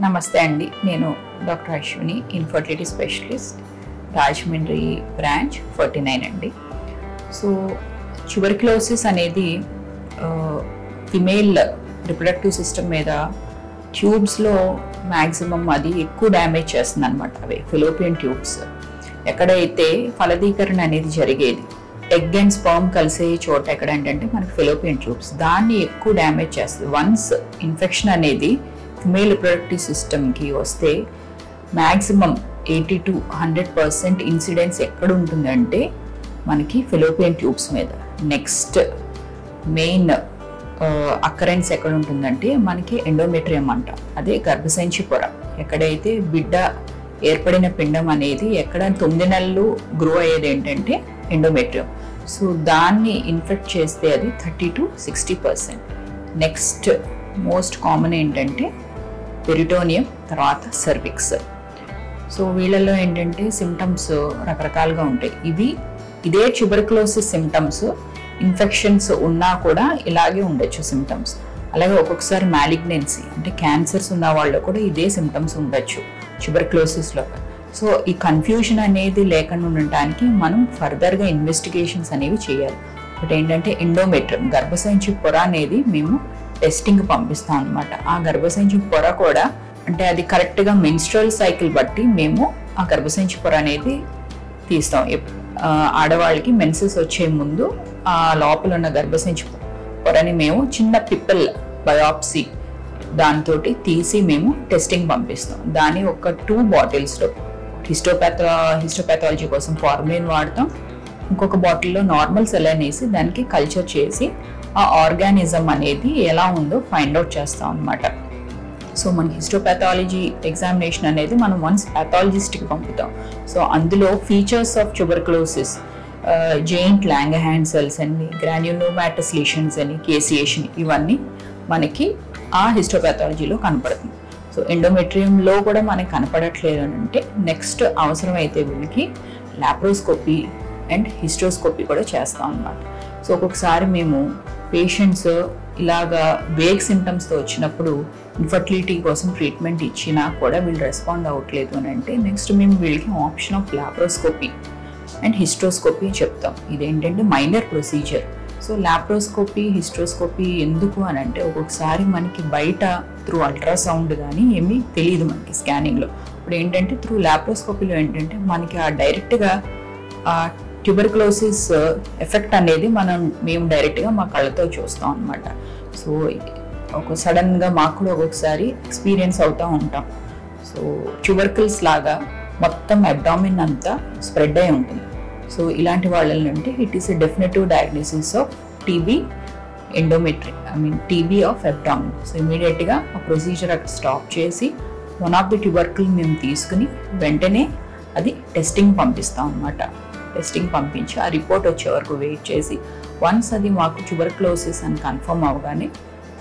నమస్తే అండి, నేను doctor Ashwini, infertility specialist, Rajahmundry branch 49 అండి. సో ట్యూబర్క్యులోసిస్ అనేది ఫిమేల్ రిప్రొడక్టివ్ సిస్టమ్ మీద ట్యూబ్స్లో మ్యాక్సిమం అది ఎక్కువ డ్యామేజ్ చేస్తుంది అనమాట. అవి ఫెలోపియన్ ట్యూబ్స్ ఎక్కడైతే ఫలదీకరణ అనేది జరిగేది, ఎగ్ అండ్ స్పర్మ్ కలిసే చోట ఎక్కడ అంటే మనకి ఫెలోపియన్ ట్యూబ్స్, దాన్ని ఎక్కువ డ్యామేజ్ చేస్తుంది. వన్స్ ఇన్ఫెక్షన్ అనేది ఫిమేల్ రిప్రొడక్టివ్ సిస్టమ్కి వస్తే మ్యాక్సిమం 80 to 100% ఇన్సిడెన్స్ ఎక్కడ ఉంటుందంటే మనకి ఫెలోపియన్ ట్యూబ్స్ మీద. నెక్స్ట్ మెయిన్ అకరెన్స్ ఎక్కడ ఉంటుందంటే మనకి ఎండోమెట్రియం అంట, అదే గర్భసంచి పొర. ఎక్కడైతే బిడ్డ ఏర్పడిన పిండం అనేది ఎక్కడ 9 నెలలు గ్రో అయ్యేది ఏంటంటే ఎండోమెట్రియం. సో దాన్ని ఇన్ఫెక్ట్ చేస్తే అది 30 to 60%. నెక్స్ట్ మోస్ట్ కామన్ ఏంటంటే పెరిటోనియం, తర్వాత సర్విక్స్. సో వీళ్ళల్లో ఏంటంటే సిమ్టమ్స్ రకరకాలుగా ఉంటాయి. ఇదే ట్యూబర్క్యులోసిస్ సిమ్టమ్స్ ఇన్ఫెక్షన్స్ ఉన్నా కూడా ఇలాగే ఉండొచ్చు సిమ్టమ్స్. అలాగే ఒక్కొక్కసారి మ్యాలిగ్నెన్సీ అంటే క్యాన్సర్స్ ఉన్న వాళ్ళు కూడా ఇదే సిమ్టమ్స్ ఉండొచ్చు ట్యూబర్క్యులోసిస్లో. సో ఈ కన్ఫ్యూజన్ అనేది లేకుండా ఉండటానికి మనం ఫర్దర్గా ఇన్వెస్టిగేషన్స్ అనేవి చేయాలి. ఒకటి ఏంటంటే ఎండోమెట్రియం, గర్భసంచి పొర అనేది మేము టెస్టింగ్ పంపిస్తాం అనమాట. ఆ గర్భసంచి పొర కూడా అంటే అది కరెక్ట్గా మెన్స్ట్రల్ సైకిల్ బట్టి మేము ఆ గర్భసంచి పొర అనేది తీస్తాం. ఆడవాళ్ళకి మెన్సెస్ వచ్చే ముందు ఆ లోపల ఉన్న గర్భసంచి పొరని మేము చిన్న పిప్పల్ బయాప్సీ దాంతో తీసి మేము టెస్టింగ్ పంపిస్తాం. దాని ఒక 2 బాటిల్స్లో హిస్టోపాథాలజీ కోసం ఫార్మలిన్ వాడతాం, ఇంకొక బాటిల్లో నార్మల్ సెలైన్ వేసి దానికి కల్చర్ చేసి ఆ ఆర్గానిజం అనేది ఎలా ఉందో ఫైండ్ అవుట్ చేస్తాం అనమాట. సో మన హిస్టోపాథాలజీ ఎగ్జామినేషన్ అనేది మనం వన్స్ ప్యాథాలజిస్ట్కి పంపుతాం. సో అందులో features of tuberculosis, giant Langerhans cells అని, గ్రాన్యులోమాటస్ లీషన్స్ అని, కేసియేషన్, ఇవన్నీ మనకి ఆ హిస్టోపాథాలజీలో కనపడుతుంది. సో ఎండోమెట్రియంలో కూడా మనకి కనపడట్లేదు అని అంటే నెక్స్ట్ అవసరమైతే వీళ్ళకి లాప్రోస్కోపీ అండ్ హిస్టోస్కోపీ కూడా చేస్తాం అన్నమాట. సో ఒక్కొక్కసారి మేము పేషెంట్స్ ఇలాగా వేగ్ సిమ్టమ్స్తో వచ్చినప్పుడు ఇన్ఫర్టిలిటీ కోసం ట్రీట్మెంట్ ఇచ్చినా కూడా వీళ్ళు రెస్పాండ్ అవ్వట్లేదు అని అంటే నెక్స్ట్ మేము వీళ్ళకి option of laparoscopy and hysteroscopy చెప్తాం. ఇదేంటంటే minor procedure. So laparoscopy, hysteroscopy ఎందుకు అని అంటే ఒక్కొక్కసారి మనకి బయట త్రూ అల్ట్రాసౌండ్ కానీ ఏమీ తెలియదు మనకి స్కానింగ్లో. ఇప్పుడు ఏంటంటే త్రూ లాప్రోస్కోపీలో ఏంటంటే మనకి ఆ డైరెక్ట్గా ట్యూబర్క్యులోసిస్ ఎఫెక్ట్ అనేది మేము డైరెక్ట్గా మా కళ్ళతో చూస్తాం అనమాట. సో సడన్గా మాకు కూడా ఒక్కొక్కసారి ఎక్స్పీరియన్స్ అవుతూ ఉంటాం. సో ట్యూబర్కిల్స్ లాగా మొత్తం అబ్డామిన్ అంతా స్ప్రెడ్ అయి ఉంటుంది. సో ఇలాంటి వాళ్ళని అంటే it is a definitive diagnosis of TB TB of abdomen. So ఇమీడియట్గా ఆ ప్రొసీజర్ అక్కడ స్టాప్ చేసి వన్ ఆఫ్ ది ట్యూబర్కిల్ మేము తీసుకుని వెంటనే అది టెస్టింగ్ పంపిస్తాం అనమాట. టెస్టింగ్ పంపించి ఆ రిపోర్ట్ వచ్చే వరకు వెయిట్ చేసి వన్స్ అది మాకు ట్యూబర్క్యులోసిస్ అని కన్ఫర్మ్ అవ్వగానే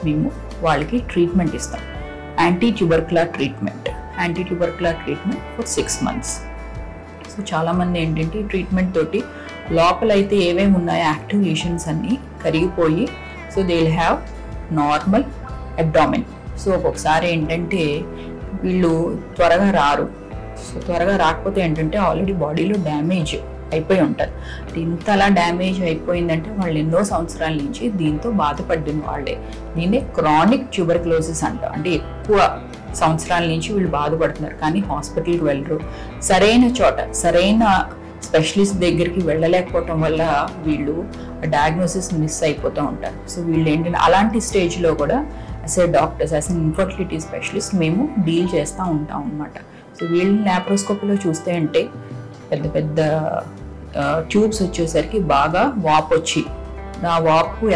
మేము వాళ్ళకి ట్రీట్మెంట్ ఇస్తాం. Anti tubercular treatment for 6 months. So చాలామంది ఏంటంటే ట్రీట్మెంట్ తోటి లోపలైతే ఏమేమి ఉన్నాయో యాక్టివ్ లీషన్స్ అన్నీ కరిగిపోయి so they will have normal abdomen. So ఒక్కొక్కసారి ఏంటంటే వీళ్ళు త్వరగా రారు. సో త్వరగా రాకపోతే ఏంటంటే ఆల్రెడీ బాడీలో డ్యామేజ్ అయిపోయి ఉంటుంది. ఇంతలా డ్యామేజ్ అయిపోయిందంటే వాళ్ళు ఎన్నో సంవత్సరాల నుంచి దీంతో బాధపడిన వాళ్ళే. దీన్నే క్రానిక్ ట్యూబర్క్యులోసిస్ అంటాం. అంటే ఎక్కువ సంవత్సరాల నుంచి వీళ్ళు బాధపడుతున్నారు కానీ హాస్పిటల్కి వెళ్ళరు, సరైన చోట సరైన స్పెషలిస్ట్ దగ్గరికి వెళ్ళలేకపోవటం వల్ల వీళ్ళు డయాగ్నోసిస్ మిస్ అయిపోతూ ఉంటారు. సో వీళ్ళు ఏంటంటే అలాంటి స్టేజ్లో కూడా as a doctors, as N infertility specialist మేము డీల్ చేస్తూ ఉంటాం అన్నమాట. సో వీళ్ళని లాప్రోస్కోపీలో చూస్తే అంటే పెద్ద పెద్ద ట్యూబ్స్ వచ్చేసరికి బాగా వాపు వచ్చి ఆ వాపు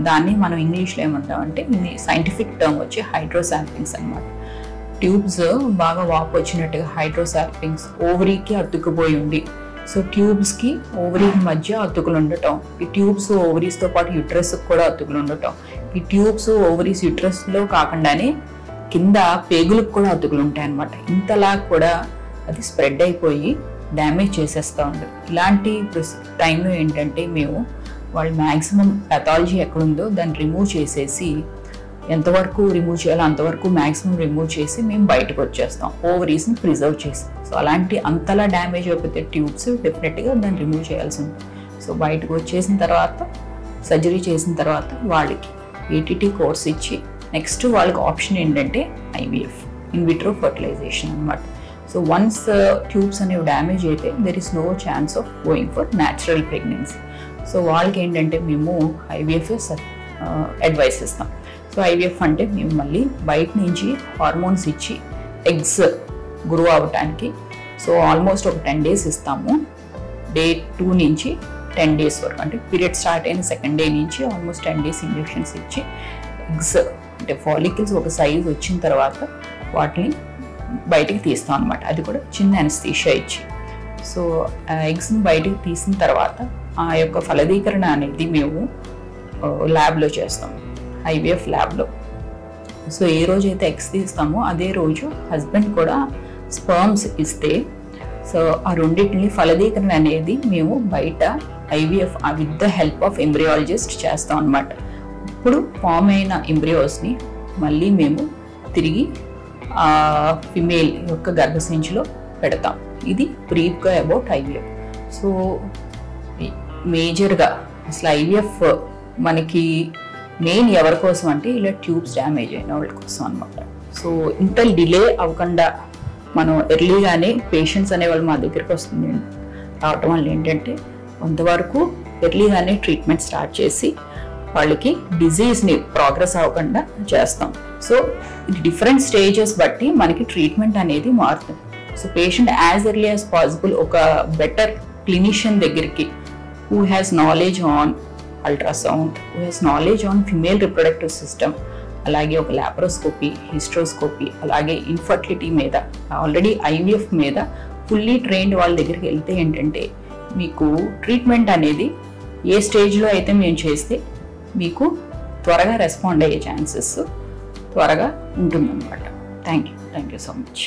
దాన్ని మనం ఇంగ్లీష్లో ఏమంటామంటే సైంటిఫిక్ టర్మ్ వచ్చి హైడ్రోసాల్పింగ్స్ అనమాట. ట్యూబ్స్ బాగా వాపు వచ్చినట్టుగా హైడ్రోసాల్పింగ్స్ ఓవరీకి అతుక్కుపోయి ఉండి, సో ట్యూబ్స్కి ఓవరీకి మధ్య అతుకులు ఉండటం, ఈ ట్యూబ్స్ ఓవరీస్తో పాటు యూట్రస్కి కూడా అతుకులు ఉండటం, ఈ ట్యూబ్స్ ఓవరీస్ యూట్రస్లో కాకుండానే కింద పేగులకు కూడా అతుకులు ఉంటాయి అన్నమాట. ఇంతలా కూడా అది స్ప్రెడ్ అయిపోయి డ్యామేజ్ చేసేస్తూ ఉంటుంది. ఇలాంటి టైంలో ఏంటంటే మేము వాళ్ళు మ్యాక్సిమం పెథాలజీ ఎక్కడుందో దాన్ని రిమూవ్ చేసేసి ఎంతవరకు రిమూవ్ చేయాలో అంతవరకు మ్యాక్సిమం రిమూవ్ చేసి మేము బయటకు వచ్చేస్తాం, ఓవరీస్ని ప్రిజర్వ్ చేసి. సో అలాంటి అంతలా డ్యామేజ్ అయిపోతే ట్యూబ్స్ డెఫినెట్గా దాన్ని రిమూవ్ చేయాల్సి ఉంటుంది. సో బయటకు వచ్చేసిన తర్వాత సర్జరీ చేసిన తర్వాత వాళ్ళకి ఏటీటీ కోర్స్ ఇచ్చి నెక్స్ట్ వాళ్ళకి ఆప్షన్ ఏంటంటే ఐవీఎఫ్, ఇన్ విట్రో ఫర్టిలైజేషన్ అనమాట. సో వన్స్ ట్యూబ్స్ అనేవి డ్యామేజ్ అయితే there is no chance of going for natural pregnancy. So వాళ్ళకి ఏంటంటే మేము ఐవీఎఫ్ అడ్వైస్ ఇస్తాం. సో ఐవీఎఫ్ అంటే మేము మళ్ళీ బయట నుంచి హార్మోన్స్ ఇచ్చి ఎగ్స్ గ్రో అవ్వటానికి సో ఆల్మోస్ట్ ఒక 10 days ఇస్తాము. డే 2 నుంచి 10 days వరకు, అంటే పీరియడ్ స్టార్ట్ అయిన సెకండ్ డే నుంచి ఆల్మోస్ట్ 10 days ఇంజెక్షన్స్ ఇచ్చి ఎగ్స్ అంటే ఫాలికల్స్ ఒక సైజ్ వచ్చిన తర్వాత వాటిని బయటికి తీస్తాం అనమాట. అది కూడా చిన్న అనస్థీషియా ఇచ్చి. సో ఎగ్స్ని బయటికి తీసిన తర్వాత ఆ యొక్క ఫలదీకరణ అనేది మేము ల్యాబ్లో చేస్తాం, ఐవీఎఫ్ ల్యాబ్లో. సో ఏ రోజైతే ఎగ్స్ తీస్తామో అదే రోజు హస్బెండ్ కూడా స్పర్మ్స్ ఇస్తే సో ఆ రెండింటిని ఫలదీకరణ అనేది మేము బయట IVF with the help of embryologist చేస్తాం అనమాట. ఇప్పుడు ఫామ్ అయిన ఎంబ్రియోస్ని మళ్ళీ మేము తిరిగి ఫిమేల్ యొక్క గర్భసంచిలో పెడతాం. ఇది బ్రీఫ్గా అబౌట్ ఐవీఎఫ్. సో మేజర్గా అసలు ఐవీఎఫ్ మనకి మెయిన్ ఎవరి కోసం అంటే ఇలా ట్యూబ్స్ డ్యామేజ్ అయిన వాళ్ళ కోసం అనమాట. సో ఇంత డిలే అవ్వకుండా మనం ఎర్లీగానే పేషెంట్స్ అనేవాళ్ళు మా దగ్గరికి రావటం వల్ల ఏంటంటే కొంతవరకు ఎర్లీగానే ట్రీట్మెంట్ స్టార్ట్ చేసి వాళ్ళకి డిజీజ్ని ప్రోగ్రెస్ అవ్వకుండా చేస్తాం. సో ఇది డిఫరెంట్ స్టేజెస్ బట్టి మనకి ట్రీట్మెంట్ అనేది మారుతుంది. So patient as early as possible ఒక బెటర్ క్లినిషియన్ దగ్గరికి who has knowledge on ultrasound, who has knowledge on female reproductive system, అలాగే ఒక లాప్రోస్కోపీ, హిస్ట్రోస్కోపీ, అలాగే ఇన్ఫర్టిలిటీ మీద ఆల్రెడీ ఐవీఎఫ్ మీద ఫుల్లీ ట్రైన్డ్ వాళ్ళ దగ్గరికి వెళ్తే ఏంటంటే మీకు ట్రీట్మెంట్ అనేది ఏ స్టేజ్లో అయితే మేము చేస్తే మీకు త్వరగా రెస్పాండ్ అయ్యే ఛాన్సెస్ త్వరగా ఉంటుందన్నమాట. Thank you so much.